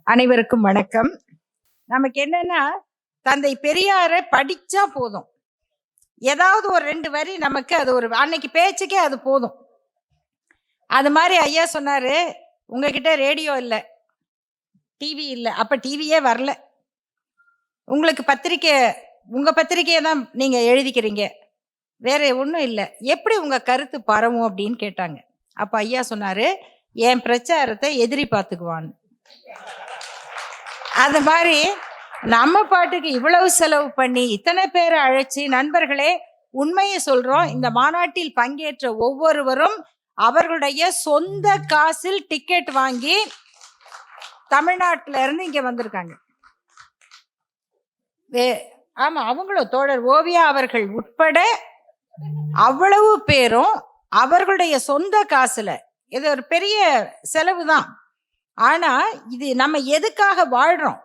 அனைவருக்கும் வணக்கம். நமக்கு என்னன்னா, தந்தை பெரியாரை படிச்சா போதும், ஏதாவது ஒரு 2 வரி நமக்கு அது ஒரு அன்னைக்கு பேச்சுக்கே அது போதும். அது மாதிரி ஐயா சொன்னாரு, உங்ககிட்ட ரேடியோ இல்லை, டிவி இல்லை, அப்ப டிவியே வரல, உங்களுக்கு பத்திரிக்கை, உங்க பத்திரிக்கையை தான் நீங்க எழுதிக்கிறீங்க, வேற ஒன்றும் இல்லை, எப்படி உங்க கருத்து பரவும் அப்படின்னு கேட்டாங்க. அப்ப ஐயா சொன்னாரு, என் பிரச்சாரத்தை எதிரி பார்த்துக்குவான்னு. அது மாதிரி நம்ம பாட்டுக்கு இவ்வளவு செலவு பண்ணி இத்தனை பேரை அழைச்சி, நண்பர்களே உண்மையை சொல்றோம், இந்த மாநாட்டில் பங்கேற்ற ஒவ்வொருவரும் அவர்களுடைய சொந்த காசில் டிக்கெட் வாங்கி தமிழ்நாட்டில இருந்து இங்க வந்திருக்காங்க. ஆமா, அவங்களும் தோழர் ஓவியா அவர்கள் உட்பட அவ்வளவு பேரும் அவர்களுடைய சொந்த காசுல. இது ஒரு பெரிய செலவு தான். ஆனா இது நம்ம எதுக்காக வாழ்றோம்,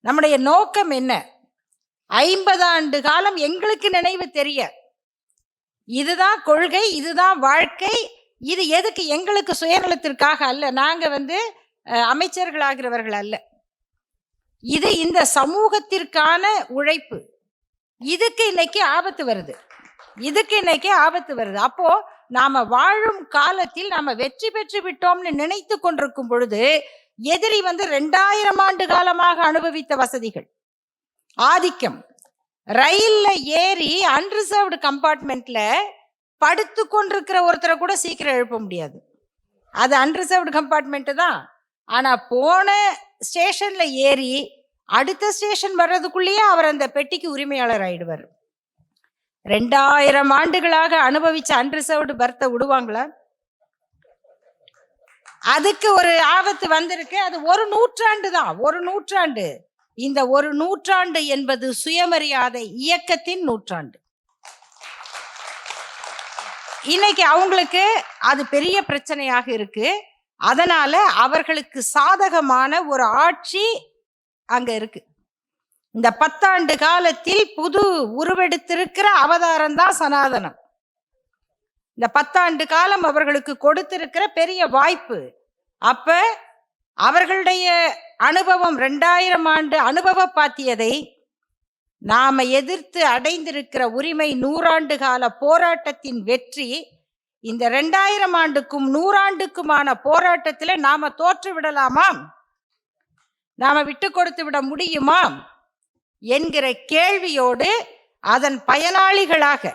நம்முடைய நோக்கம் என்ன? 50 ஆண்டு காலம் எங்களுக்கு நினைவு தெரிய, இதுதான் கொள்கை, இதுதான் வாழ்க்கை. இது எதுக்கு? எங்களுக்கு சுயநலத்திற்காக அல்ல, நாங்க அமைச்சர்களாகிறவர்கள் அல்ல, இது இந்த சமூகத்திற்கான உழைப்பு. இதுக்கு இன்னைக்கு ஆபத்து வருது, அப்போ நாம வாழும் காலத்தில் நாம வெற்றி பெற்று விட்டோம்னு நினைத்து கொண்டிருக்கும் பொழுது, எதிரி 2000 ஆண்டு காலமாக அனுபவித்த வசதிகள், ஆதிக்கம், ரயில்ல ஏறி அன்ரிசர்வ்டு கம்பார்ட்மெண்ட்ல படுத்து கொண்டிருக்கிற ஒருத்தரை கூட சீக்கிரம் எழுப்ப முடியாது, அது அன்ரிசர்வ்டு கம்பார்ட்மெண்ட் தான். ஆனா போன ஸ்டேஷன்ல ஏறி அடுத்த ஸ்டேஷன் வர்றதுக்குள்ளேயே அவர் அந்த பெட்டிக்கு உரிமையாளர் ஆயிடுவார். 2000 ஆண்டுகளாக அனுபவிச்ச அன்ரிசர்வ்டு பர்த்தை விடுவாங்களா? அதுக்கு ஒரு ஆபத்து வந்திருக்கு. அது ஒரு நூற்றாண்டு தான், ஒரு நூற்றாண்டு. இந்த ஒரு நூற்றாண்டு என்பது சுயமரியாதை இயக்கத்தின் நூற்றாண்டு. இன்னைக்கு அவங்களுக்கு அது பெரிய பிரச்சனையாக இருக்கு. அதனால அவர்களுக்கு சாதகமான ஒரு ஆட்சி அங்க இருக்கு. இந்த 10 ஆண்டு காலத்தில் புது உருவெடுத்திருக்கிற அவதாரம் தான் சனாதனம். இந்த 10 ஆண்டு காலம் அவர்களுக்கு கொடுத்திருக்கிற பெரிய வாய்ப்பு. அப்ப அவர்களுடைய அனுபவம், 2000 ஆண்டு அனுபவ பாத்தியதை நாம எதிர்த்து அடைந்திருக்கிற உரிமை 100 ஆண்டு கால போராட்டத்தின் வெற்றி, இந்த 2000 ஆண்டுக்கும் 100 ஆண்டுக்குமான போராட்டத்தில் நாம தோற்று விடலாமா, நாம விட்டு கொடுத்து விட முடியுமா என்கிற கேள்வியோடு அதன் பயனாளிகளாக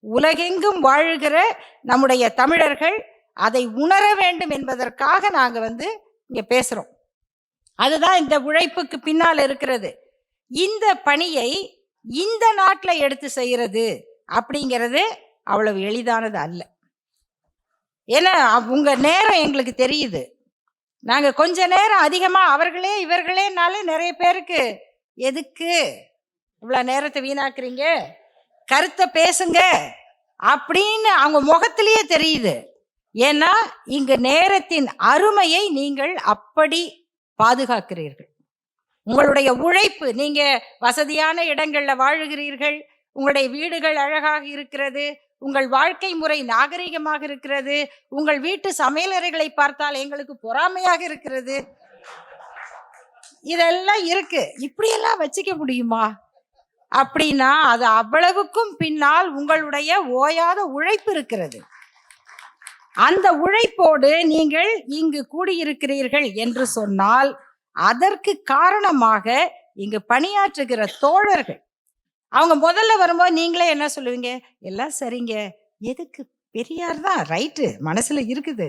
உலகெங்கும் வாழுகிற நம்முடைய தமிழர்கள் அதை உணர வேண்டும் என்பதற்காக நாங்க இங்க பேசுறோம். அதுதான் இந்த உழைப்புக்கு பின்னால் இருக்கிறது. இந்த பணியை இந்த நாட்டில் எடுத்து செய்யறது அப்படிங்கிறது அவ்வளவு எளிதானது அல்ல. ஏன்னா உங்க நேரம் எங்களுக்கு தெரியுது, நாங்க கொஞ்ச நேரம் அதிகமா அவர்களே இவர்களேனாலே நிறைய பேருக்கு எதுக்கு இவ்வளவு நேரத்தை வீணாக்குறீங்க, கருத்தை பேசுங்க அப்படின்னு அவங்க முகத்திலேயே தெரியுது. ஏன்னா இங்கு நேரத்தின் அருமையை நீங்கள் அப்படி பாதுகாக்கிறீர்கள். உங்களுடைய உழைப்பு, நீங்க வசதியான இடங்கள்ல வாழுகிறீர்கள், உங்களுடைய வீடுகள் அழகாக இருக்கிறது, உங்கள் வாழ்க்கை முறை நாகரிகமாக இருக்கிறது, உங்கள் வீட்டு சமையலறைகளை பார்த்தால் எங்களுக்கு பொறாமையாக இருக்கிறது. இதெல்லாம் இருக்கு. இப்படியெல்லாம் வச்சுக்க முடியுமா அப்படின்னா அது அவ்வளவுக்கும் பின்னால் உங்களுடைய ஓயாத உழைப்பு இருக்கிறது. அந்த உழைப்போடு நீங்கள் இங்கு கூடியிருக்கிறீர்கள் என்று சொன்னால் அதற்கு காரணமாக இங்கு பணியாற்றுகிற தோழர்கள், அவங்க முதல்ல வரும்போது நீங்களே என்ன சொல்லுவீங்க, எல்லாம் சரிங்க, எதுக்கு, பெரியார் தான் ரைட்டு மனசுல இருக்குது,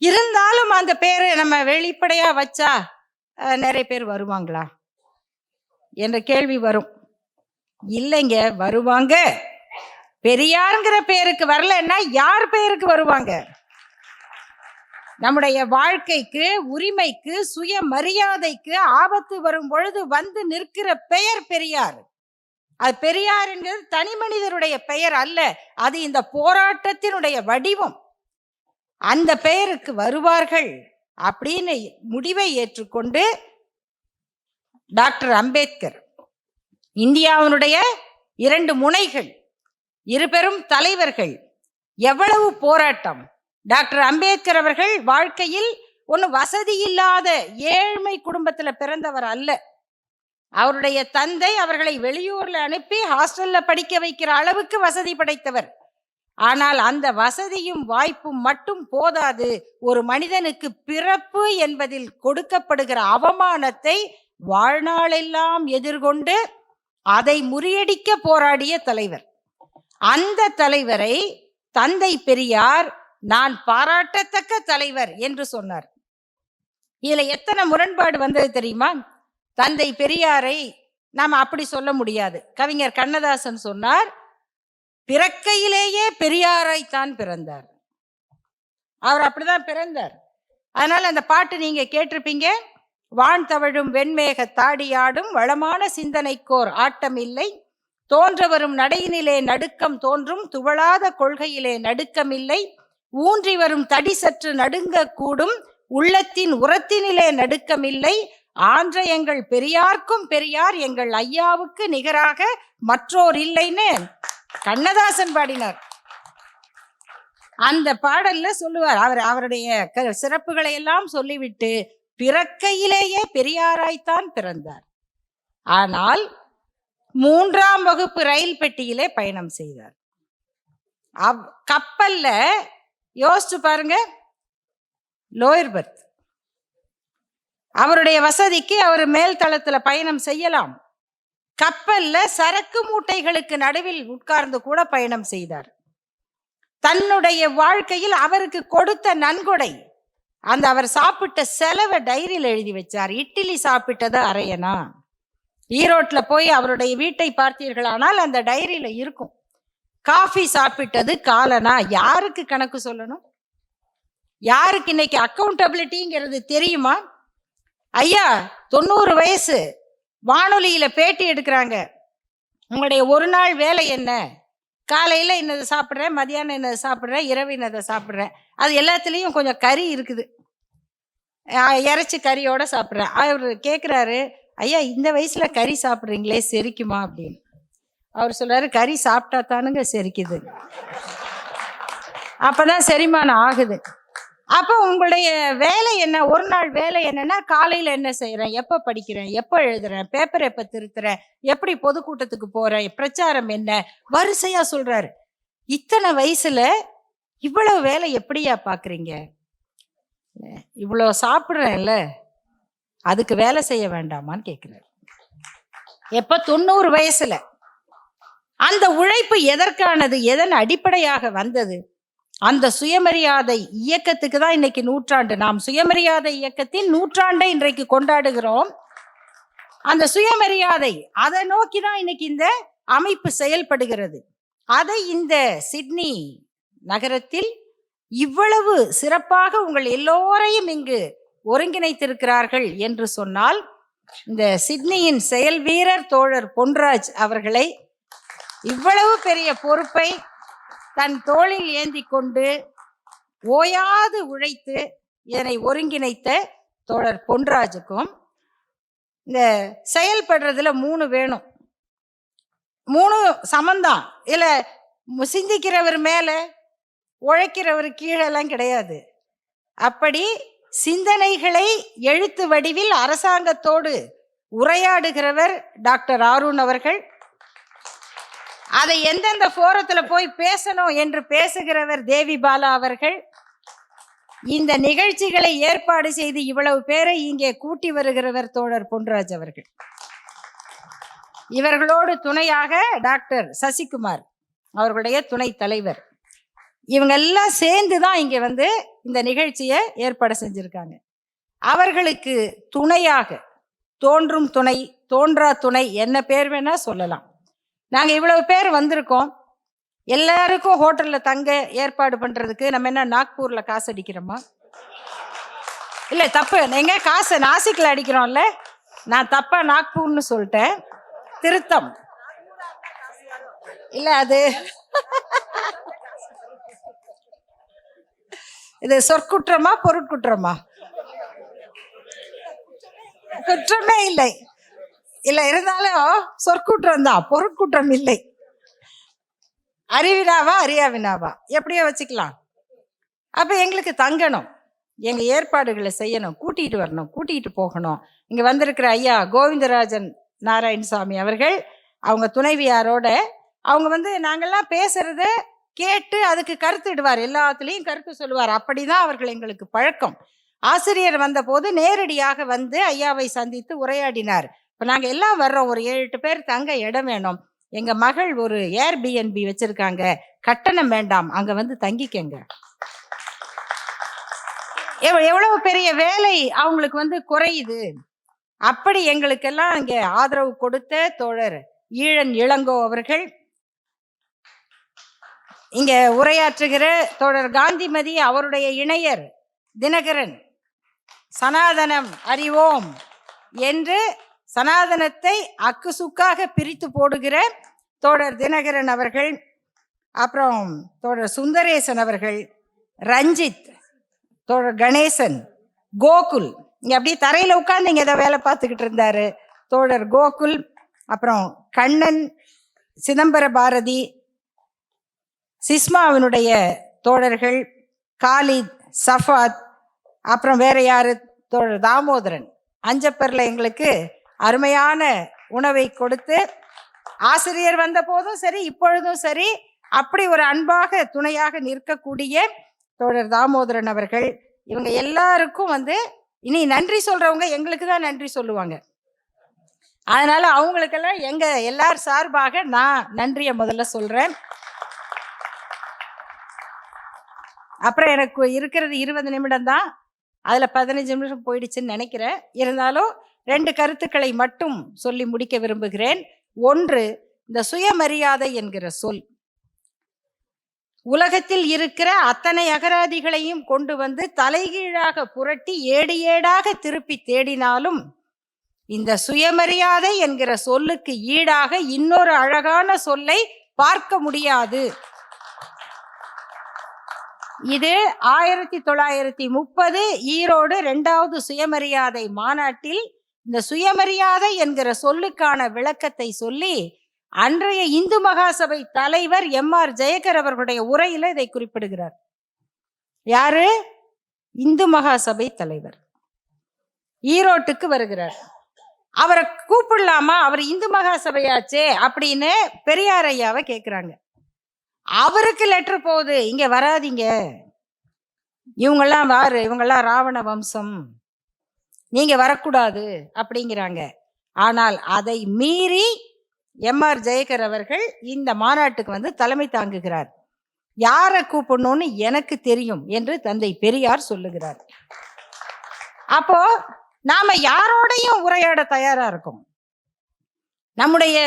இருந்தாலும் அந்த பேரை நம்ம வெளிப்படையா வச்சா நிறைய பேர் வருவாங்களா என்ற கேள்வி வரும். இல்லைங்க, வருவாங்க. பெரியாருங்கிற பேருக்கு வரலன்னா யார் பெயருக்கு வருவாங்க? நம்முடைய வாழ்க்கைக்கு, உரிமைக்கு, சுய மரியாதைக்கு ஆபத்து வரும் பொழுது நிற்கிற பெயர் பெரியார். அது பெரியாருங்கிறது தனி மனிதருடைய பெயர் அல்ல, அது இந்த போராட்டத்தினுடைய வடிவம். அந்த பெயருக்கு வருவார்கள் அப்படின்னு முடிவை ஏற்றுக்கொண்டு டாக்டர் அம்பேத்கர், இந்தியாவினுடைய 2 முனைகள், 2 பெரும் தலைவர்கள், எவ்வளவு போராட்டம். டாக்டர் அம்பேத்கர் அவர்கள் வாழ்க்கையில் ஒன்னும் வசதி இல்லாத ஏழ்மை குடும்பத்துல பிறந்தவர் அல்ல. அவருடைய தந்தை அவர்களை வெளியூர்ல அனுப்பி ஹாஸ்டல்ல படிக்க வைக்கிற அளவுக்கு வசதி படைத்தவர். ஆனால் அந்த வசதியும் வாய்ப்பும் மட்டும் போதாது. ஒரு மனிதனுக்கு பிறப்பு என்பதில் கொடுக்கப்படுகிற அவமானத்தை வாழ்நாளெல்லாம் எதிர்கொண்டு அதை முறியடிக்க போராடிய தலைவர். அந்த தலைவரை தந்தை பெரியார் நான் பாராட்டத்தக்க தலைவர் என்று சொன்னார். இதுல எத்தனை முரண்பாடு வந்தது தெரியுமா? தந்தை பெரியாரை நாம் அப்படி சொல்ல முடியாது. கவிஞர் கண்ணதாசன் சொன்னார், பிறக்கையிலேயே பெரியாரைத்தான் பிறந்தார். அவர் அப்படிதான் பிறந்தார். அதனால அந்த பாட்டு நீங்க கேட்டிருப்பீங்க. வான் தவழும் வெண்மேக தாடியாடும் வளமான சிந்தனைக்கோர் ஆட்டம் இல்லை, தோன்ற வரும் நடையினிலே நடுக்கம் தோன்றும் துவளாத கொள்கையிலே நடுக்கம் இல்லை, ஊன்றி வரும் தடி சற்று நடுங்க கூடும் உள்ளத்தின் உரத்தினிலே நடுக்கம் இல்லை, ஆன்ற எங்கள் பெரியார்க்கும் பெரியார் எங்கள் ஐயாவுக்கு நிகராக மற்றோர் இல்லைன்னு கண்ணதாசன் பாடினார். அந்த பாடல்ல சொல்லுவார். அவருடைய சிறப்புகளை எல்லாம் சொல்லிவிட்டு பிறக்கையிலேயே பெரியாராய்த்தான் பிறந்தார். ஆனால் 3ஆம் வகுப்பு ரயில் பெட்டியிலே பயணம் செய்தார். கப்பல்ல யோசிச்சு பாருங்க, லோயர் பர்த். அவருடைய வசதிக்கு அவர் மேல் தளத்துல பயணம் செய்யலாம். கப்பல்ல சரக்கு மூட்டைகளுக்கு நடுவில் உட்கார்ந்து கூட பயணம் செய்தார். தன்னுடைய வாழ்க்கையில் அவருக்கு கொடுத்த நன்கொடை, அந்த அவர் சாப்பிட்ட செலவை டைரியில் எழுதி வச்சார். இட்லி சாப்பிட்டது அரையனா. ஈரோட்ல போய் அவருடைய வீட்டை பார்த்தீர்களானால் அந்த டைரியில இருக்கும். காஃபி சாப்பிட்டது காலனா. யாருக்கு கணக்கு சொல்லணும்? யாருக்கு இன்னைக்கு அக்கௌண்டபிலிட்டிங்கிறது தெரியுமா? ஐயா 90 வயசு, வானொலியில பேட்டி எடுக்கிறாங்க. உங்களுடைய ஒரு நாள் வேலை என்ன? காலையில என்னது சாப்பிட்றேன், மதியானம் என்னது சாப்பிட்றேன், இரவு என்னதை சாப்பிட்றேன். அது எல்லாத்துலேயும் கொஞ்சம் கறி இருக்குது, இறைச்சி கறியோட சாப்பிட்றேன். அவர் கேட்குறாரு, ஐயா இந்த வயசுல கறி சாப்பிட்றீங்களே செரிக்குமா அப்படின்னு. அவர் சொல்றாரு, கறி சாப்பிட்டா தானுங்க செரிக்குது, அப்பதான் செரிமானம் ஆகுது. அப்போ உங்களுடைய வேலை என்ன? ஒரு நாள் வேலை என்னன்னா, காலையில என்ன செய்யறேன், எப்ப படிக்கிறேன், எப்ப எழுதுறேன், பேப்பர் எப்ப திருத்துறேன், எப்படி பொதுக்கூட்டத்துக்கு போறேன், பிரச்சாரம் என்ன, வரிசையா சொல்றாரு. இத்தனை வயசுல இவ்வளவு வேலை எப்படியா பாக்குறீங்க? இவ்வளவு சாப்பிடுறேன்ல, அதுக்கு வேலை செய்ய வேண்டாமான்னு கேட்கிறாரு. எப்ப? 90 வயசுல. அந்த உழைப்பு எதற்கானது? எதன் அடிப்படையாக வந்தது? அந்த சுயமரியாதை இயக்கத்துக்கு தான் இன்னைக்கு நூற்றாண்டு. நாம் சுயமரியாதை இயக்கத்தின் நூற்றாண்டை இன்றைக்கு கொண்டாடுகிறோம். அந்த சுயமரியாதை, அதை நோக்கி தான் இன்னைக்கு இந்த அமைப்பு செயல்படுகிறது. அதை இந்த சிட்னி நகரத்தில் இவ்வளவு சிறப்பாக உங்கள் எல்லோரையும் இங்கு ஒருங்கிணைத்திருக்கிறார்கள் என்று சொன்னால், இந்த சிட்னியின் செயல் வீரர் தோழர் பொன்ராஜ் அவர்களை இவ்வளவு பெரிய பொறுப்பை தன் தோளில் ஏந்தி கொண்டு ஓயாது உழைத்து இதனை ஒருங்கிணைத்த தோழர் பொன்ராஜுக்கும், இந்த செயல்படுறதுல 3 வேணும். 3 சமந்தான். இல்ல சிந்திக்கிறவர் மேல உழைக்கிறவர் கீழெல்லாம் கிடையாது. அப்படி சிந்தனைகளை எழுத்து வடிவில் அரசாங்கத்தோடு உரையாடுகிறவர் டாக்டர் ஆரூன் அவர்கள். அதை எந்தெந்த போரத்துல போய் பேசணும் என்று பேசுகிறவர் தேவி பாலா அவர்கள். இந்த நிகழ்ச்சிகளை ஏற்பாடு செய்து இவ்வளவு பேரை இங்கே கூட்டி வருகிறவர் தோழர் பொன்ராஜ் அவர்கள். இவர்களோடு துணையாக டாக்டர் சசிகுமார் அவர்களுடைய துணை தலைவர். இவங்க எல்லாம் சேர்ந்துதான் இங்க வந்து இந்த நிகழ்ச்சியை ஏற்பாடு செஞ்சிருக்காங்க. அவர்களுக்கு துணையாக தோன்றும் துணை, தோன்றா துணை, என்ன பேர் வேணா சொல்லலாம். நாங்க இவ்வளவு பேர் வந்திருக்கோம். எல்லாருக்கும் ஹோட்டல்ல தங்க ஏற்பாடு பண்றதுக்கு நம்ம என்ன நாக்பூர்ல காசு அடிக்கிறோமா? இல்ல, தப்பு. நீங்க காசு நாசிக்ல அடிக்கிறோம்ல, நான் தப்பா நாக்பூர்னு சொல்லிட்டேன், திருத்தம். இல்ல, அது இது சொற்குற்றமா பொருட்குற்றமா? குற்றமே இல்லை. இல்ல, இருந்தாலும் சொற்குற்றம் தான், பொருட்குற்றம் இல்லை. அறிவினாவா அறியாவினாவா எப்படியோ வச்சுக்கலாம். அப்ப எங்களுக்கு தங்கணும். எங்க ஏற்பாடுகளை செய்யணும், கூட்டிட்டு வரணும், கூட்டிட்டு போகணும். இங்க வந்திருக்கிற ஐயா கோவிந்தராஜன் நாராயணசாமி அவர்கள் அவங்க துணைவியாரோட அவங்க நாங்கெல்லாம் பேசுறத கேட்டு அதுக்கு கருத்துடுவார், எல்லாத்துலேயும் கருத்து சொல்லுவார். அப்படிதான் அவர்கள் எங்களுக்கு பழக்கம். ஆசிரியர் வந்த போது நேரடியாக வந்து ஐயாவை சந்தித்து உரையாடினார். இப்போ நாங்கள் எல்லாம் வர்றோம், ஒரு 7-8 பேர் தங்க இடம் வேணும், எங்க மகள் ஒரு ஏர்பிஎன்பி வச்சிருக்காங்க, கட்டணம் வேண்டாம், அங்க வந்து தங்கிக்கங்க. எவ்வளவு பெரிய வேலை அவங்களுக்கு குறையுது. அப்படி எங்களுக்கெல்லாம் இங்க ஆதரவு கொடுத்த தோழர் ஈழன் இளங்கோ அவர்கள், இங்க உரையாற்றுகிற தோழர் காந்திமதி, அவருடைய இணையர் தினகரன், சனாதனம் அறிவோம் என்று சனாதனத்தை அக்கு சுக்காக பிரித்து போடுகிற தோழர் தினகரன் அவர்கள், அப்புறம் தோழர் சுந்தரேசன் அவர்கள், ரஞ்சித், தோழர் கணேசன், கோகுல், இங்க அப்படியே தரையில உட்கார்ந்து இங்க ஏதோ வேலை பார்த்துக்கிட்டு இருந்தாரு தோழர் கோகுல், அப்புறம் கண்ணன், சிதம்பர பாரதி, சிஸ்மாவினுடைய தோழர்கள் காலித், சஃபாத், அப்புறம் வேற யாரு, தோழர் தாமோதரன், அஞ்சப்பர்ல எங்களுக்கு அருமையான உணவை கொடுத்து, ஆசிரியர் வந்த போதும் சரி இப்பொழுதும் சரி அப்படி ஒரு அன்பாக துணையாக நிற்கக்கூடிய தோழர் தாமோதரன் அவர்கள், இவங்க எல்லாருக்கும் இனி நன்றி சொல்றவங்க எங்களுக்கு தான் நன்றி சொல்லுவாங்க. அதனால அவங்களுக்கெல்லாம் எங்க எல்லார் சார்பாக நான் நன்றியை முதல்ல சொல்றேன். அப்புறம் எனக்கு இருக்கிறது 20 நிமிடம் தான், அதுல 15 நிமிஷம் போயிடுச்சுன்னு நினைக்கிறேன். இருந்தாலும் 2 கருத்துக்களை மட்டும் சொல்லி முடிக்க விரும்புகிறேன். ஒன்று, இந்த சுயமரியாதை என்கிற சொல் உலகத்தில் இருக்கிற அத்தனை அகராதிகளையும் கொண்டு வந்து தலைகீழாக புரட்டி ஏடு ஏடாக திருப்பி தேடினாலும் இந்த சுயமரியாதை என்கிற சொல்லுக்கு ஈடாக இன்னொரு அழகான சொல்லை பார்க்க முடியாது. இது 1930 ஈரோடு 2வது சுயமரியாதை மாநாட்டில் இந்த சுயமரியாதை என்கிற சொல்லுக்கான விளக்கத்தை சொல்லி அன்றைய இந்து மகாசபை தலைவர் MR ஜெயகர் அவர்களுடைய உரையில இதை குறிப்பிடுகிறார். யாரு? இந்து மகாசபை தலைவர் ஈரோட்டுக்கு வருகிறார். அவரை கூப்பிடலாமா, அவர் இந்து மகாசபையாச்சே அப்படின்னு பெரியார் ஐயாவை கேட்கிறாங்க. அவருக்கு லெட்டர் போகுது, இங்க வராதிங்க, இவங்கெல்லாம் வாரு, இவங்கெல்லாம் ராவண வம்சம், நீங்க வரக்கூடாது அப்படிங்கிறாங்க. ஆனால் அதை மீறி MR ஜெயகர் அவர்கள் இந்த மாநாட்டுக்கு தலைமை தாங்குகிறார். யாரை கூப்பிடணும்னு எனக்கு தெரியும் என்று தந்தை பெரியார் சொல்லுகிறார். அப்போ நாம யாரோடையும் உரையாட தயாரா இருக்கோம். நம்முடைய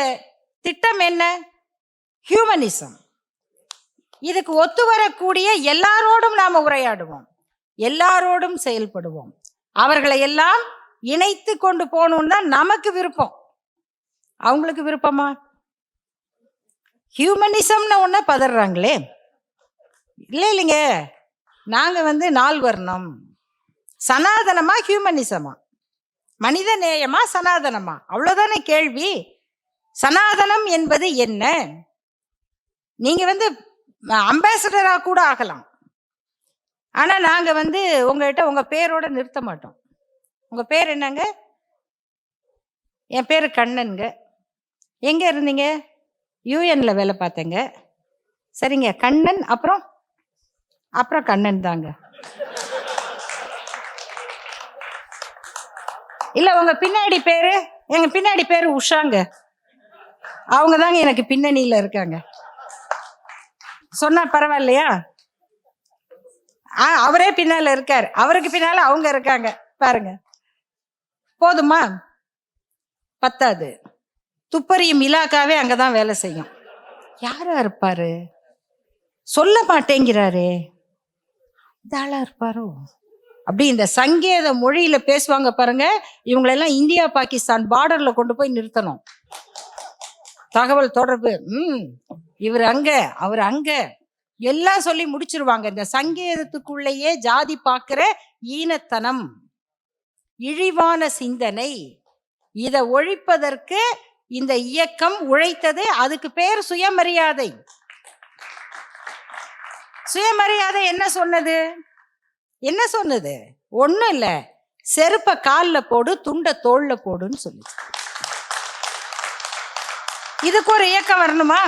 திட்டம் என்ன? ஹியூமனிசம். இதுக்கு ஒத்து வரக்கூடிய எல்லாரோடும் நாம உரையாடுவோம், எல்லாரோடும் செயல்படுவோம், அவர்களை எல்லாம் இணைத்து கொண்டு போகணும்னு தான் நமக்கு விருப்பம். அவங்களுக்கு விருப்பமா? ஹியூமனிசம்னு ஒண்ணு பதறாங்களே. இல்லைங்க, நாங்க 4 வர்ணம், சனாதனமா ஹியூமனிசமா, மனித நேயமா சனாதனமா, அவ்வளவுதானே கேள்வி. சனாதனம் என்பது என்ன? நீங்க அம்பாசடரா கூட ஆகலாம். ஆனா நாங்க உங்ககிட்ட உங்க பேரோட நிறுத்த மாட்டோம். உங்க பேர் என்னங்க? என் பேரு கண்ணனுங்க. எங்க இருந்தீங்க? யூஎன்ல வேலை பார்த்தேங்க. சரிங்க, கண்ணன். அப்புறம் அப்புறம் கண்ணன் தாங்க. இல்ல உங்க பின்னாடி பேரு? எங்க பின்னாடி பேரு உஷாங்க. அவங்க தாங்க எனக்கு பின்னணியில இருக்காங்க. சொன்னா பரவாயில்லையா? அவரே பின்னால இருக்காரு, அவருக்கு பின்னால அவங்க இருக்காங்க பாருங்க. போதுமா? பத்தாது, துப்பறியும் இலாக்காவே அங்கதான் வேலை செய்யும். யாரா இருப்பாரு? சொல்ல மாட்டேங்கிறாரே, இதாளா இருப்பாரோ? அப்படி இந்த சங்கேத மொழியில பேசுவாங்க பாருங்க. இவங்களெல்லாம் இந்தியா பாகிஸ்தான் பார்டர்ல கொண்டு போய் நிறுத்தணும். தகவல் தொடர்பு, இவர் அங்க, அவர் அங்க, எல்லாம் சொல்லி முடிச்சிருவாங்க. இந்த சங்கேதத்துக்குள்ளேயே ஜாதி பார்க்கிற ஈனத்தனம், இழிவான சிந்தனை, இதை ஒழிப்பதற்கு இந்த இயக்கம் உழைத்தது. அதுக்கு பேர் சுயமரியாதை. சுயமரியாதை என்ன சொன்னது? என்ன சொன்னது? ஒண்ணும் இல்ல, செருப்ப காலில் போடு, துண்ட தோல்ல போடுன்னு சொல்லுச்சு. இதுக்கு ஒரு இயக்கம் வரணுமா?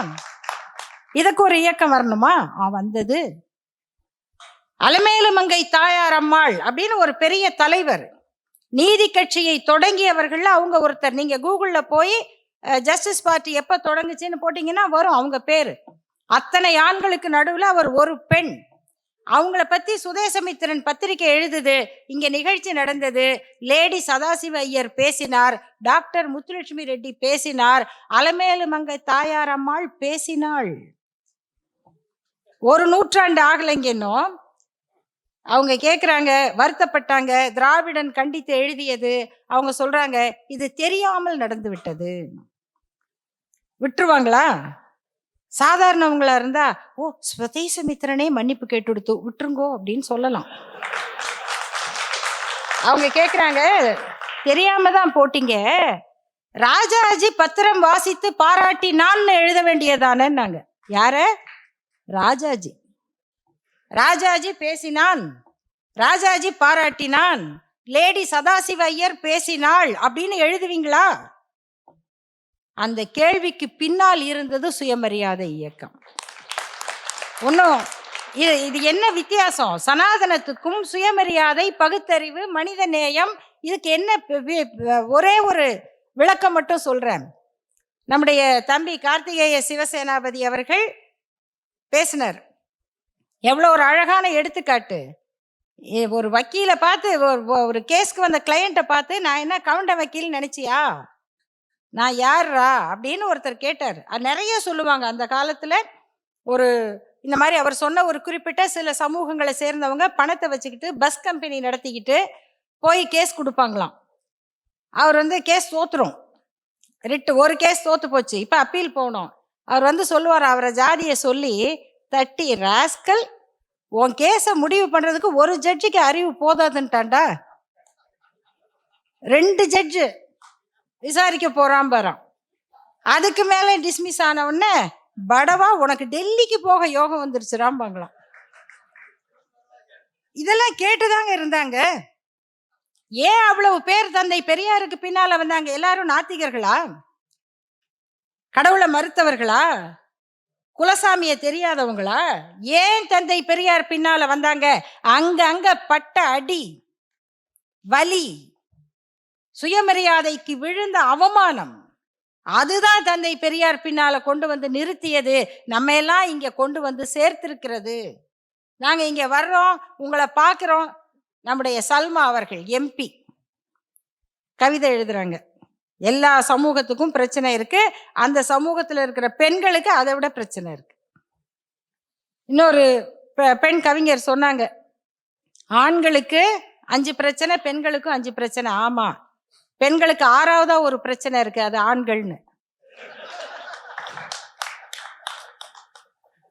இதுக்கு ஒரு இயக்கம் வரணுமா? வந்தது. அலமேலு மங்கை தாயார் அம்மாள் அப்படின்னு ஒரு பெரிய தலைவர், நீதி கட்சியை தொடங்கியவர்கள் அவங்க ஒருத்தர். நீங்க கூகுள்ல போய் ஜஸ்டிஸ் பார்ட்டி எப்ப தொடங்குச்சுன்னு போட்டீங்கன்னா வரும் அவங்க பேரு. அத்தனை ஆண்களுக்கு நடுவில் அவர் ஒரு பெண். அவங்கள பத்தி சுதேசமித்திரன் பத்திரிகை எழுதுது. இங்க நிகழ்ச்சி நடந்தது, லேடி சதாசிவ ஐயர் பேசினார், டாக்டர் முத்துலட்சுமி ரெட்டி பேசினார், அலமேலு மங்கை தாயார் அம்மாள் பேசினாள். ஒரு நூற்றாண்டு ஆகலைங்க இன்னும். அவங்க கேட்குறாங்க, வருத்தப்பட்டாங்க. திராவிடன் கண்டித்து எழுதியது. அவங்க சொல்றாங்க, இது தெரியாமல் நடந்து விட்டது. விட்டுருவாங்களா? சாதாரணவங்களா இருந்தா, ஓ சுதேசமித்திரனே மன்னிப்பு கேட்டுடுத்து விட்டுருங்கோ அப்படின்னு சொல்லலாம். அவங்க கேட்குறாங்க, தெரியாம தான் போட்டீங்க, ராஜாஜி பத்திரம் வாசித்து பாராட்டி நான் எழுத வேண்டியதானேன்னாங்க. யார? ராஜாஜி. ராஜாஜி பேசினான், ராஜாஜி பாராட்டினான், லேடி சதாசிவ ஐயர் பேசினாள் அப்படின்னு எழுதுவீங்களா? அந்த கேள்விக்கு பின்னால் இருந்தது சுயமரியாதை இயக்கம். ஒன்றும் இது என்ன வித்தியாசம்? சனாதனத்துக்கும் சுயமரியாதை, பகுத்தறிவு, மனித நேயம், இதுக்கு என்ன ஒரே ஒரு விளக்கம் மட்டும் சொல்றேன். நம்முடைய தம்பி கார்த்திகேய சிவசேனாபதி அவர்கள் பேசினார். எவ்வளோ ஒரு அழகான எடுத்துக்காட்டு. ஒரு வக்கீலை பார்த்து, ஒரு கேஸ்க்கு வந்த கிளையண்ட்டை பார்த்து, நான் என்ன கவுண்ட வக்கீல் நினைச்சியா, நான் யாரா அப்படின்னு ஒருத்தர் கேட்டார். அது நிறைய சொல்லுவாங்க அந்த காலத்துல. ஒரு இந்த மாதிரி அவர் சொன்ன ஒரு குறிப்பிட்ட சில சமூகங்களை சேர்ந்தவங்க பணத்தை வச்சுக்கிட்டு பஸ் கம்பெனி நடத்திக்கிட்டு போய் கேஸ் கொடுப்பாங்களாம். அவர் கேஸ் தோத்துரும், ரிட்டு ஒரு கேஸ் தோத்து போச்சு, இப்ப அப்பீல் போகணும். அவர் சொல்லுவார், அவரை ஜாதியை சொல்லி தட்டி, ராஸ்கல், உன் கேஸை முடிவு பண்றதுக்கு ஒரு ஜட்ஜிக்கு அறிவு போதாதுன்ட்டான்டா, 2 ஜட்ஜு விசாரிக்க போறான் பாரான். அதுக்கு மேல டிஸ்மிஸ் ஆன உடனே, படவா உனக்கு டெல்லிக்கு போக யோகம் வந்துருச்சுராம்பாங்களாம். இதெல்லாம் கேட்டுதாங்க இருந்தாங்க. ஏன் அவ்வளவு பேர் தந்தை பெரியாருக்கு பின்னால வந்தாங்க? எல்லாரும் நாத்திகர்களா? கடவுளை மறுத்தவர்களா? குலசாமியை தெரியாதவங்களா? ஏன் தந்தை பெரியார் பின்னால வந்தாங்க? அங்க பட்ட அடி, வலி, சுயமரியாதைக்கு விழுந்த அவமானம், அதுதான் தந்தை பெரியார் பின்னால கொண்டு வந்து நிறுத்தியது. நம்ம எல்லாம் இங்க கொண்டு வந்து சேர்த்திருக்கிறது. நாங்க இங்க வர்றோம், உங்களை பார்க்கிறோம். நம்முடைய சல்மா அவர்கள் எம்பி கவிதை எழுதுறாங்க. எல்லா சமூகத்துக்கும் பிரச்சனை இருக்கு, அந்த சமூகத்தில் இருக்கிற பெண்களுக்கு அதை விட பிரச்சனை இருக்கு. இன்னொரு பெண் கவிஞர் சொன்னாங்க, ஆண்களுக்கு 5 பிரச்சனை, பெண்களுக்கும் 5 பிரச்சனை. ஆமா, பெண்களுக்கு 6வதா ஒரு பிரச்சனை இருக்கு, அது ஆண்கள்னு.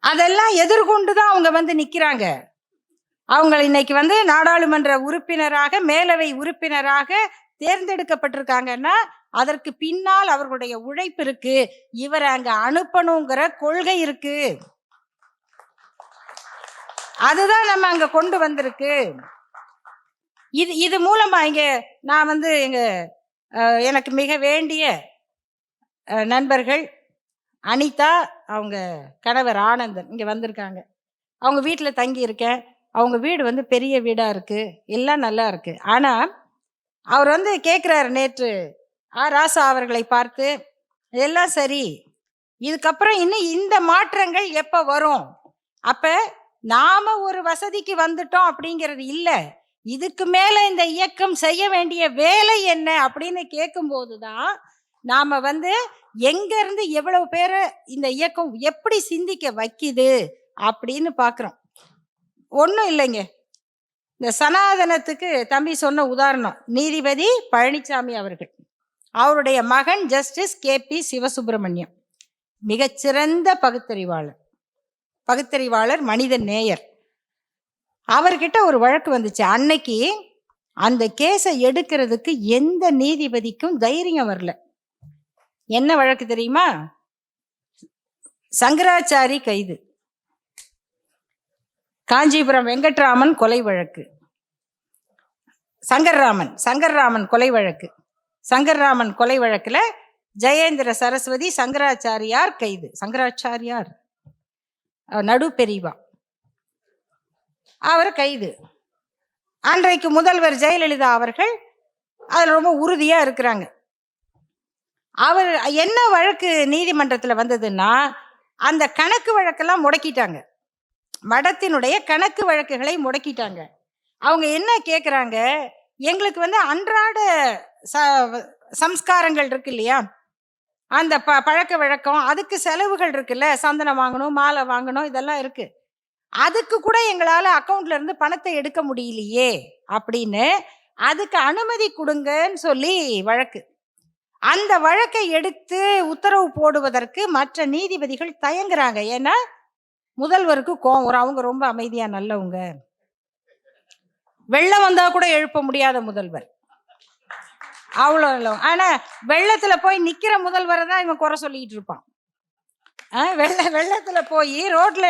அதெல்லாம் எதிர்கொண்டுதான் அவங்க நிக்கிறாங்க. அவங்க இன்னைக்கு நாடாளுமன்ற உறுப்பினராக, மேலவை உறுப்பினராக தேர்ந்தெடுக்கப்பட்டிருக்காங்கன்னா அதற்கு பின்னால் அவர்களுடைய உழைப்பு இருக்கு. இவரை அங்க அனுப்பணுங்கிற கொள்கை இருக்கு. அதுதான் நம்ம அங்க கொண்டு வந்திருக்கு. இது மூலமா இங்க நான் எங்க எனக்கு மிக வேண்டிய நண்பர்கள் அனிதா, அவங்க கணவர் ஆனந்தன் இங்க வந்திருக்காங்க. அவங்க வீட்டில் தங்கி இருக்கேன். அவங்க வீடு பெரிய வீடா இருக்கு, எல்லாம் நல்லா இருக்கு. ஆனா அவர் கேட்குறாரு நேற்று ராசா அவர்களை பார்த்து, எல்லாம் சரி, இதுக்கப்புறம் இன்னும் இந்த மாற்றங்கள் எப்ப வரும்? அப்ப நாம ஒரு வசதிக்கு வந்துட்டோம் அப்படிங்கிறது இல்ல, இதுக்கு மேல இந்த இயக்கம் செய்ய வேண்டிய வேலை என்ன அப்படின்னு கேட்கும் போதுதான் நாம எங்க இருந்து எவ்வளவு பேரை இந்த இயக்கம் எப்படி சிந்திக்க வைக்குது அப்படின்னு பாக்குறோம். ஒன்றும் இல்லைங்க, இந்த சனாதனத்துக்கு தம்பி சொன்ன உதாரணம் நீதிபதி பழனிசாமி அவர்கள். அவருடைய மகன் ஜஸ்டிஸ் KP சிவசுப்பிரமணியம், மிகச்சிறந்த பகுத்தறிவாளர், மனித நேயர். அவர்கிட்ட ஒரு வழக்கு வந்துச்சு. அன்னைக்கு அந்த கேஸை எடுக்கிறதுக்கு எந்த நீதிபதிக்கும் தைரியம் வரல. என்ன வழக்கு தெரியுமா? சங்கராச்சாரி கைது, காஞ்சிபுரம் வெங்கட்ராமன் கொலை வழக்கு. சங்கர்ராமன் கொலை வழக்கு. சங்கர்ராமன் கொலை வழக்குல ஜெயேந்திர சரஸ்வதி சங்கராச்சாரியார் கைது. சங்கராச்சாரியார் நடு பெரியவா, அவர் கைது. அன்றைக்கு முதல்வர் ஜெயலலிதா அவர்கள் அதில் ரொம்ப உறுதியா இருக்கிறாங்க. அவர் என்ன வழக்கு நீதிமன்றத்தில் வந்ததுன்னா, அந்த கணக்கு வழக்கெல்லாம் முடக்கிட்டாங்க. மடத்தினுடைய கணக்கு வழக்குகளை முடக்கிட்டாங்க. அவங்க என்ன கேட்குறாங்க, எங்களுக்கு அன்றாட சம்ஸ்காரங்கள் இருக்கு இல்லையா, அந்த பழக்க வழக்கம், அதுக்கு செலவுகள் இருக்குல்ல, சந்தனம் வாங்கணும், மாலை வாங்கணும், இதெல்லாம் இருக்கு. அதுக்கு கூட எங்களால் அக்கௌண்ட்ல இருந்து பணத்தை எடுக்க முடியலையே அப்படின்னு அதுக்கு அனுமதி கொடுங்கன்னு சொல்லி வழக்கு. அந்த வழக்கை எடுத்து உத்தரவு போடுவதற்கு மற்ற நீதிபதிகள் தயங்குறாங்க. ஏன்னா முதல்வருக்கு கோவம் வரும். அவங்க ரொம்ப அமைதியா நல்லவங்க, வெள்ளம் வந்தா கூட எழுப்ப முடியாத முதல்வர், அவ்வளோ நல்லவங்க. ஆனா வெள்ளத்துல போய் நிக்கிற முதல்வரை தான் இவன் குறை சொல்லிட்டு இருப்பான். வெள்ளத்துல போய் ரோட்ல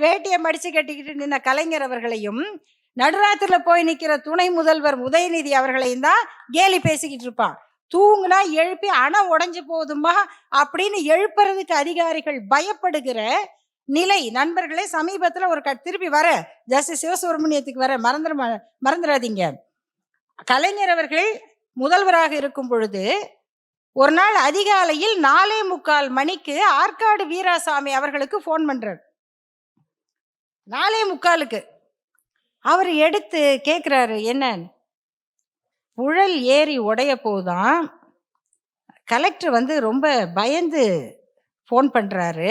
வேட்டியை மடிச்சு கட்டிக்கிட்டு நின்ன கலைஞர் அவர்களையும், நடுராத்திரில போய் நிக்கிற துணை முதல்வர் உதயநிதி அவர்களையும் தான் கேலி பேசிக்கிட்டு இருப்பான். தூங்குனா எழுப்பி அணை உடைஞ்சு போகுதுமா அப்படின்னு எழுப்புறதுக்கு அதிகாரிகள் பயப்படுகிற நிலை. நண்பர்களே, சமீபத்தில் ஒரு திருப்பி வர ஜஸ்டிஸ் சிவசுப்ரமணியத்துக்கு வர மறந்துடாதீங்க. கலைஞர் அவர்கள் முதல்வராக இருக்கும் பொழுது ஒரு நாள் அதிகாலையில் 4:45 மணிக்கு ஆற்காடு வீராசாமி அவர்களுக்கு போன் பண்றார். 4:45 அவர் எடுத்து கேட்கிறாரு, என்ன புழல் ஏரி உடைய போதான், கலெக்டர் ரொம்ப பயந்து போன் பண்றாரு,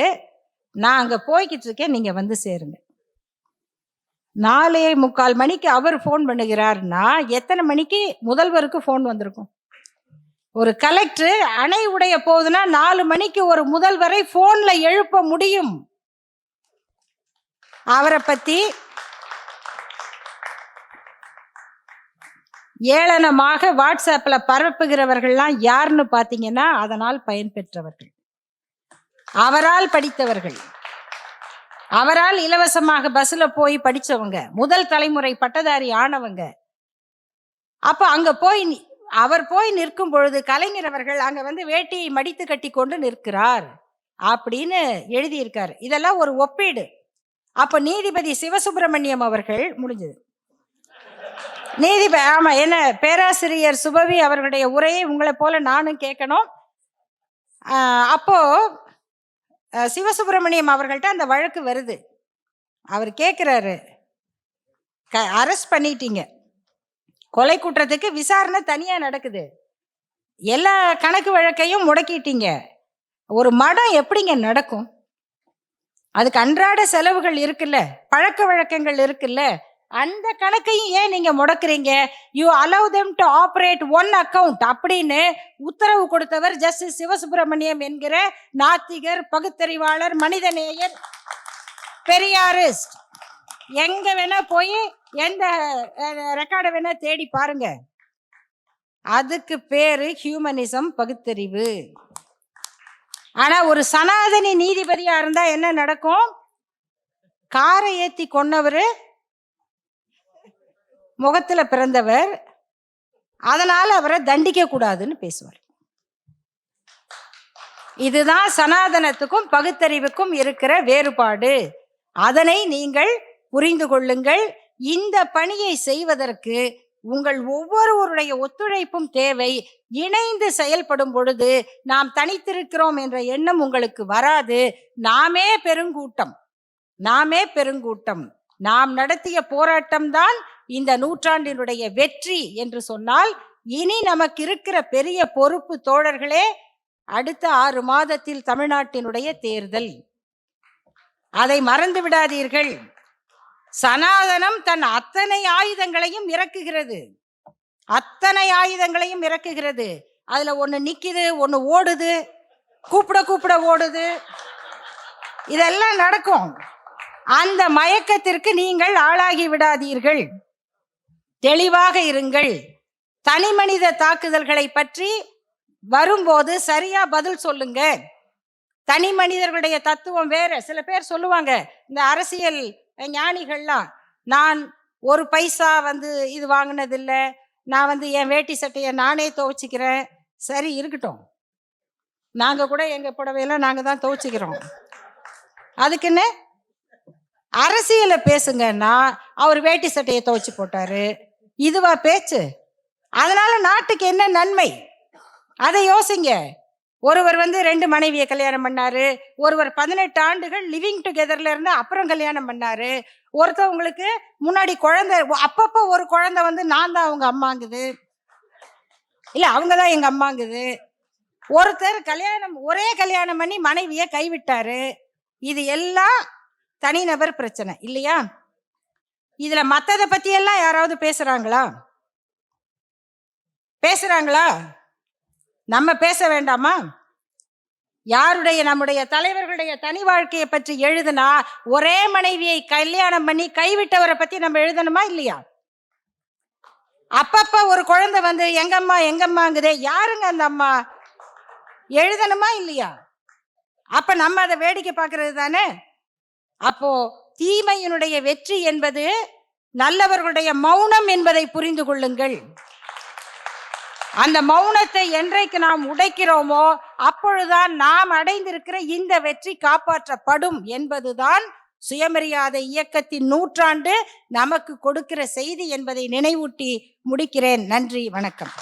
நான் அங்க போய்கிட்டு இருக்கேன், நீங்க சேருங்க. 4:45 மணிக்கு அவர் போன் பண்ணுகிறார்னா எத்தனை மணிக்கு முதல்வருக்கு போன் வந்திருக்கும்? ஒரு கலெக்டர் அணை உடைய போகுதுன்னா 4 மணிக்கு ஒரு முதல்வரை போன்ல எழுப்ப முடியும். அவரை பத்தி ஏளனமாக வாட்ஸ்அப்ல பரப்புகிறவர்கள்லாம் யாருன்னு பாத்தீங்கன்னா, அதனால் பயன்பெற்றவர்கள், அவரால் படித்தவர்கள், அவரால் இலவசமாக பஸ்ல போய் படிச்சவங்க, முதல் தலைமுறை பட்டதாரி ஆனவங்க. அப்ப அங்க அவர் போய் நிற்கும் பொழுது கலைஞர் அவர்கள் அங்க வேட்டியை மடித்து கட்டி கொண்டு நிற்கிறார் அப்படின்னு எழுதியிருக்காரு. இதெல்லாம் ஒரு ஒப்பீடு. அப்ப நீதிபதி சிவசுப்பிரமணியம் அவர்கள் முடிஞ்சது. ஆமா, என்ன பேராசிரியர் சுபவி அவர்களுடைய உரையை உங்களை போல நானும் கேட்கணும். அப்போ சிவசுப்பிரமணியம் அவர்கள்ட்ட அந்த வழக்கு வருது. அவர் கேட்கிறாரு, அரெஸ்ட் பண்ணிட்டீங்க, கொலை குற்றத்துக்கு விசாரணை தனியா நடக்குது, எல்லா கணக்கு வழக்கையும் முடக்கிட்டீங்க, ஒரு மடம் எப்படிங்க நடக்கும்? அதுக்கு அன்றாட செலவுகள் இருக்குல்ல, பழக்க வழக்கங்கள் இருக்குல்ல, அந்த கணக்கையும் ஏன் நீங்க முடக்குறீங்க? You allow them to operate one account அப்படின்னு உத்தரவு கொடுத்தவர் ஜஸ்டிஸ் சிவசுப்பிரமணியம் என்கிற நாத்திகர், பகுத்தறிவாளர், மனிதநேயர், பெரியாரிஸ்ட். எங்க வேணா போய் எந்த ரெக்கார்டை வேணா தேடி பாருங்க. அதுக்கு பேரு ஹியூமனிசம், பகுத்தறிவு. ஆனா ஒரு சனாதனி நீதிபதியா இருந்தா என்ன நடக்கும்? காரை ஏத்தி கொன்னவரு முகத்துல பிறந்தவர், அதனால அவரை தண்டிக்க கூடாதுன்னு பேசுவார். இதுதான் சனாதனத்துக்கும் பகுத்தறிவுக்கும் இருக்கிற வேறுபாடு. அதனை நீங்கள் புரிந்து கொள்ளுங்கள். இந்த பணியை செய்வதற்கு உங்கள் ஒவ்வொருவருடைய ஒத்துழைப்பும் தேவை. இணைந்து செயல்படும் பொழுது நாம் தனித்திருக்கிறோம் என்ற எண்ணம் உங்களுக்கு வராது. நாமே பெருங்கூட்டம், நாமே பெருங்கூட்டம். நாம் நடத்திய போராட்டம் தான் இந்த நூற்றாண்டினுடைய வெற்றி என்று சொன்னால், இனி நமக்கு இருக்கிற பெரிய பொறுப்பு தோழர்களே, அடுத்த 6 மாதத்தில் தமிழ்நாட்டினுடைய தேர்தல். அதை மறந்து விடாதீர்கள். சனாதனம் தன் அத்தனை ஆயுதங்களையும் இறக்குகிறது, அத்தனை ஆயுதங்களையும் இறக்குகிறது. அதுல ஒண்ணு நிக்குது, ஒண்ணு ஓடுது, கூப்பிட ஓடுது, இதெல்லாம் நடக்கும். அந்த மயக்கத்திற்கு நீங்கள் ஆளாகி விடாதீர்கள். தெளிவாக இருங்கள். தனி மனித தாக்குதல்களை பற்றி வரும்போது சரியா பதில் சொல்லுங்க. தனி மனிதர்களுடைய தத்துவம் வேற. சில பேர் சொல்லுவாங்க, இந்த அரசியல் ஞானிகள்லாம், நான் ஒரு பைசா இது வாங்கினதில்லை, நான் வந்து என் வேட்டி சட்டையை நானே துவைச்சிக்கிறேன். சரி இருக்கட்டும், நாங்க கூட எங்க புடவையெல்லாம் நாங்க தான் துவைச்சிக்கிறோம். அதுக்குன்னு அரசியலை பேசுங்கன்னா அவர் வேட்டி சட்டையை துவைச்சு போட்டாரு, இதுவா பேச்சு? அதனால நாட்டுக்கு என்ன நன்மை, அதை யோசிங்க. ஒருவர் வந்து 2 மனைவியை கல்யாணம் பண்ணாரு, ஒருவர் 18 ஆண்டுகள் லிவிங் டுகெதர்ல இருந்து அப்புறம் கல்யாணம் பண்ணாரு, ஒருத்தவங்களுக்கு முன்னாடி குழந்தை, அப்பப்போ ஒரு குழந்தை வந்து நான் தான் அவங்க அம்மாங்குது, இல்ல அவங்க தான் எங்க அம்மாங்குது. ஒருத்தர் ஒரே கல்யாணம் பண்ணி மனைவியை கைவிட்டாரு. இது எல்லாம் தனிநபர் பிரச்சனை இல்லையா? இதுல மத்தத பத்தி எல்லாம் யாராவது பேசுறாங்களா? நம்ம பேச வேண்டாமா? நம்முடைய தலைவர்களுடைய தனி வாழ்க்கையை பற்றி எழுதுனா ஒரே மனைவியை கல்யாணம் பண்ணி கைவிட்டவரை பத்தி நம்ம எழுதணுமா இல்லையா? அப்பப்ப ஒரு குழந்தை வந்து எங்கம்மா எங்கம்மாங்குதே, யாருங்க அந்த அம்மா? எழுதணுமா இல்லையா? அப்ப நம்ம அதை வேடிக்கை பார்க்கறது தானே. அப்போ தீமையினுடைய வெற்றி என்பது நல்லவர்களுடைய மௌனம் என்பதை புரிந்து கொள்ளுங்கள். அந்த மௌனத்தை என்றைக்கு நாம் உடைக்கிறோமோ அப்பொழுதுதான் நாம் அடைந்திருக்கிற இந்த வெற்றி காப்பாற்றப்படும் என்பதுதான் சுயமரியாதை இயக்கத்தின் 100 ஆண்டு நமக்கு கொடுக்கிற செய்தி என்பதை நினைவூட்டி முடிக்கிறேன். நன்றி, வணக்கம்.